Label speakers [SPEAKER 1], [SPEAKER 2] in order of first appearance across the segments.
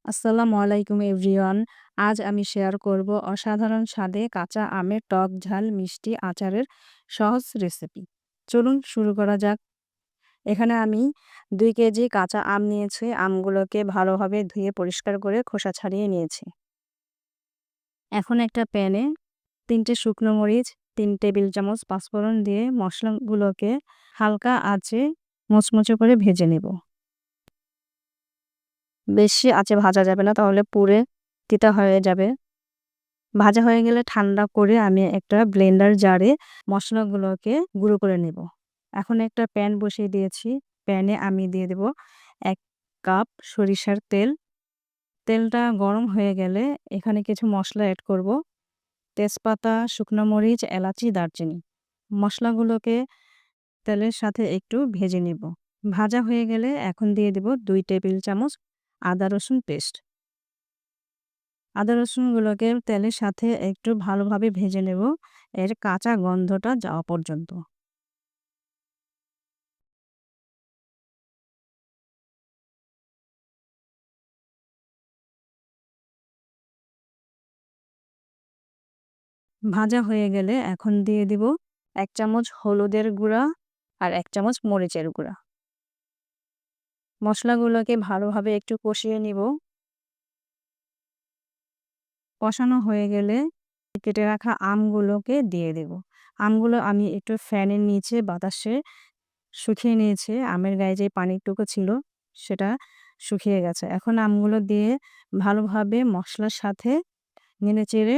[SPEAKER 1] আসসালামু আলাইকুম এভরিওয়ান। আজ আমি শেয়ার করব অসাধারণ স্বাদে কাঁচা আমের টক ঝাল মিষ্টি আচারের সহজ রেসিপি। চলুন শুরু করা যাক। এখানে আমি ২ কেজি কাঁচা আম নিয়েছি। আমগুলোকে ভালোভাবে ধুয়ে পরিষ্কার করে খোসা ছাড়িয়ে নিয়েছি। এখন একটা প্যানে ৩ টে শুকনো মরিচ, ৩ টেবিল চামচ পাঁচফোড়ন দিয়ে মশলাগুলোকে হালকা আঁচে মুচমুচে করে ভেজে নেব। বেশি আঁচে ভাজা যাবে না, তাহলে পুড়ে তিতা হয়ে যাবে। ভাজা হয়ে গেলে ঠান্ডা করে আমি একটা ব্লেন্ডার জারে মশলাগুলোকে গুঁড়ো করে নেব। এখন একটা প্যান বসিয়ে দিয়েছি। প্যানে আমি দিয়ে দেব ১ কাপ সরিষার তেল। তেলটা গরম হয়ে গেলে এখানে কিছু মশলা এড করব। তেজপাতা, শুকনো মরিচ, এলাচি, দারচিনি। মশলাগুলোকে তেলের সাথে একটু ভেজে নেব। ভাজা হয়ে গেলে এখন দিয়ে দেব ২ টেবিল চামচ আদা রসুন পেস্ট। আদা রসুনগুলোকে তেলের সাথে একটু ভালোভাবে ভেজে নেব, এর কাঁচা গন্ধটা যাওয়া পর্যন্ত। ভাজা হয়ে গেলে এখন দিয়ে দিব ১ চামচ হলুদের গুঁড়া আর ১ চামচ মরিচের গুঁড়া। মশলাগুলোকে ভালোভাবে একটু কষিয়ে নিব। কষানো হয়ে গেলে কেটে রাখা আমগুলোকে দিয়ে দেব। আমগুলো আমি একটু ফ্যানের নিচে বাতাসে শুকিয়ে নিয়েছি। আমের গায়ে যে পানিটুকু ছিল সেটা শুকিয়ে গেছে। এখন আমগুলো দিয়ে ভালোভাবে মসলার সাথে নেড়েচেড়ে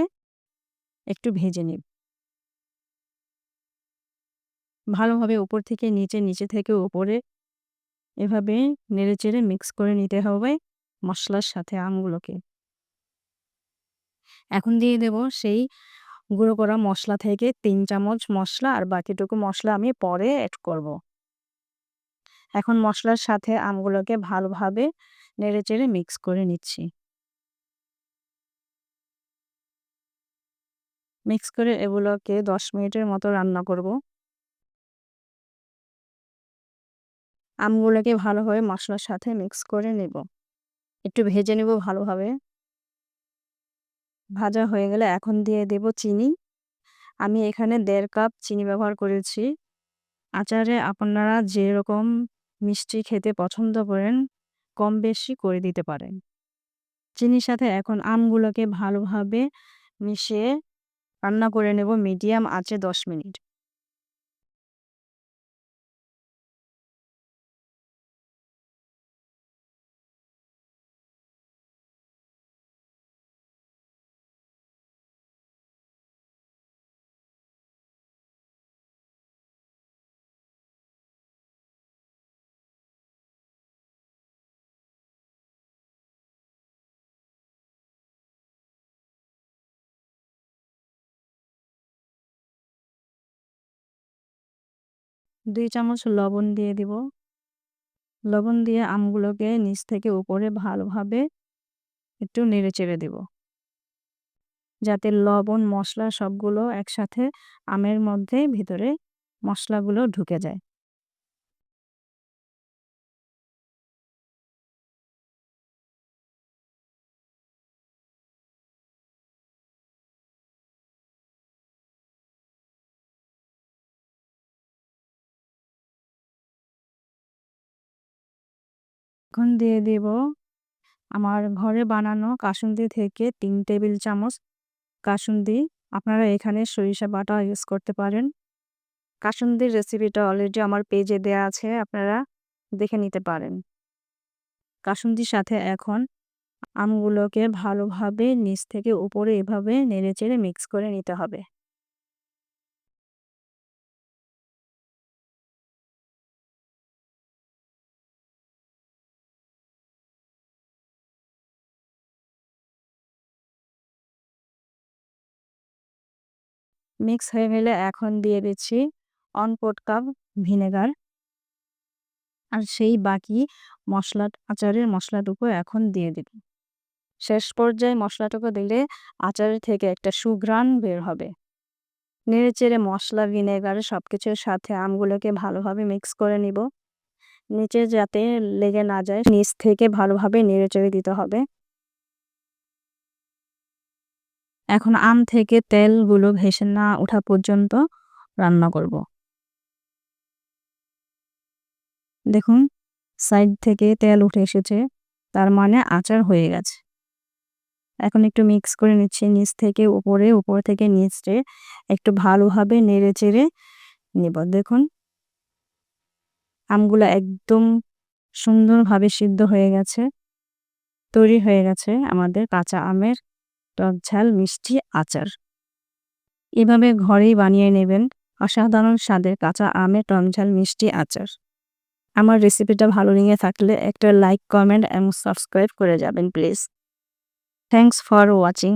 [SPEAKER 1] একটু ভেজে নিব। ভালোভাবে উপর থেকে নিচে, নিচে থেকে উপরে এভাবে নেড়েচেড়ে মিক্স করে নিতে হবে মসলার সাথে আমগুলোকে। এখন দিয়ে দেব সেই গুঁড়ো করা মসলা থেকে ৩ চামচ মসলা, আর বাকিটুকু মসলা আমি পরে এড করব। এখন মসলার সাথে আমগুলোকে ভালোভাবে নেড়েচেড়ে মিক্স করে নিচ্ছি। মিক্স করে এগুলোকে ১০ মিনিটের মতো রান্না করব। আমগুলোকে ভালোভাবে মসলার সাথে মিক্স করে নেব। একটু ভেজে নেব ভালোভাবে। ভাজা হয়ে গেলে এখন দিয়ে দেব চিনি। আমি এখানে ১.৫ কাপ চিনি ব্যবহার করেছি। আচারে আপনারা যেরকম মিষ্টি খেতে পছন্দ করেন, কম বেশি করে দিতে পারেন। চিনির সাথে এখন আমগুলোকে ভালোভাবে মিশিয়ে রান্না করে নেব মিডিয়াম আঁচে ১০ মিনিট। ২ চামচ লবণ দিয়ে দিব। লবণ দিয়ে আমগুলোকে নিচ থেকে উপরে ভালোভাবে একটু নেড়েচেড়ে দেব, যাতে লবণ মসলা সবগুলো একসাথে আমের মধ্যে ভিতরে মসলাগুলো ঢুকে যায়। এখন দিয়ে দেব আমার ঘরে বানানো কাসুন্দি থেকে ৩ টেবিল চামচ কাসুন্দি। আপনারা এখানে সরিষা বাটা ইউজ করতে পারেন। কাসুন্দির রেসিপিটা অলরেডি আমার পেজে দেয়া আছে, আপনারা দেখে নিতে পারেন। কাসুন্দির সাথে এখন আমগুলোকে ভালোভাবে নিচ থেকে উপরে এভাবে নেড়েচেড়ে মিক্স করে নিতে হবে। মিক্স হয়ে গেলে এখন দিয়ে দিচ্ছি 1/4 কাপ ভিনেগার, আর সেই বাকি আচারের মশলাটুকু এখন দিয়ে দিব। শেষ পর্যায়ে মশলাটুকু দিলে আচারের থেকে একটা সুঘ্রাণ বের হবে। নেড়েচেড়ে মশলা, ভিনেগার সবকিছুর সাথে আমগুলোকে ভালোভাবে মিক্স করে নিব। নিচে যাতে লেগে না যায়, নিচ থেকে ভালোভাবে নেড়েচেড়ে দিতে হবে। এখন আম থেকে তেলগুলো ভেসে না ওঠা পর্যন্ত রান্না করব। দেখুন সাইড থেকে তেল উঠে এসেছে, তার মানে আচার হয়ে গেছে। এখন একটু মিক্স করে নিচ্ছি নিচ থেকে উপরে, উপর থেকে নিচে একটু ভালোভাবে নেড়ে-চেড়ে নেব। দেখুন আমগুলা একদম সুন্দরভাবে সিদ্ধ হয়ে গেছে। তৈরি হয়ে গেছে আমাদের কাঁচা আমের টক ঝাল মিষ্টি আচার। এভাবে ঘরেই বানিয়ে নেবেন অসাধারণ স্বাদের কাঁচা আমের টক ঝাল মিষ্টি আচার। আমার রেসিপিটা ভালো লেগে থাকলে একটা লাইক, কমেন্ট এবং সাবস্ক্রাইব করে যাবেন প্লিজ। Thanks for watching.